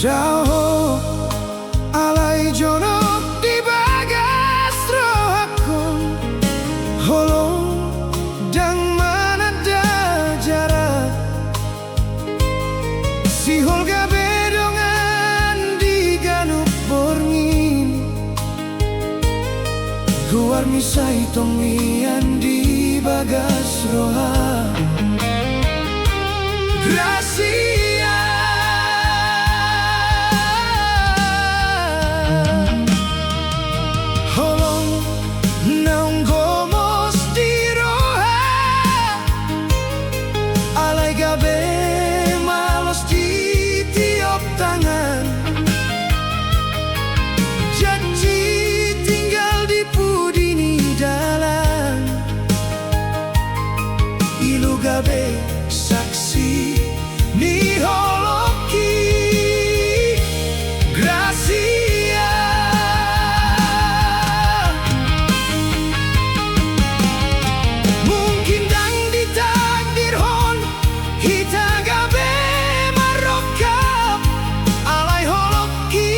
Daho alai jono di bagas rohakon holong dang manada jarak si holga bedongan di ganup borngin luar misai tomian di bagas roha Gracia holong naung gomos di roha alai gabe malos di tiop tangan janji tinggal di pudini dalam ilu gabe saksi ni holoki Gracia mungkin dang ditakdir hon hita gabe marokap alai holoki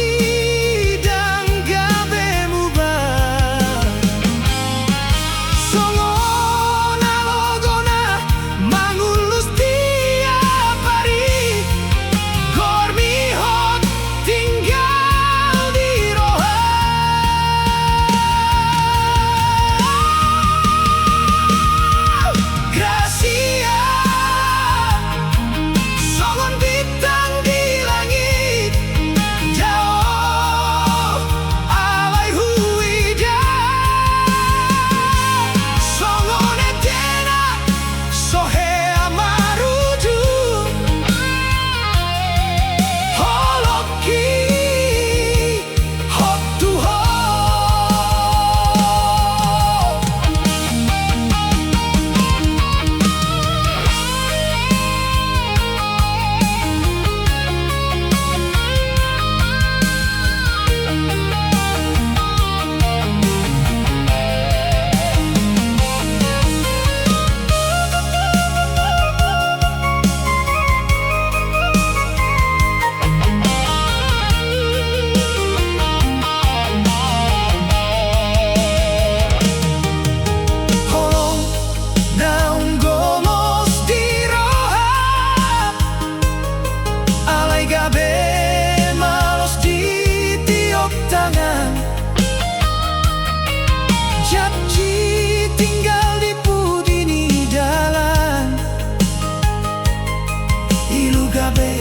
dang gabe mubah songon alogona mangulus tiap hari gormi hot tinggal di roha Gracia songon bintang di langit jauh alai huida songon etena sohe amarudu holoki hot to hot holong naung gomos di roha alai gabe malos di tiop tangan janji tinggal di pudini dalam ilu gabe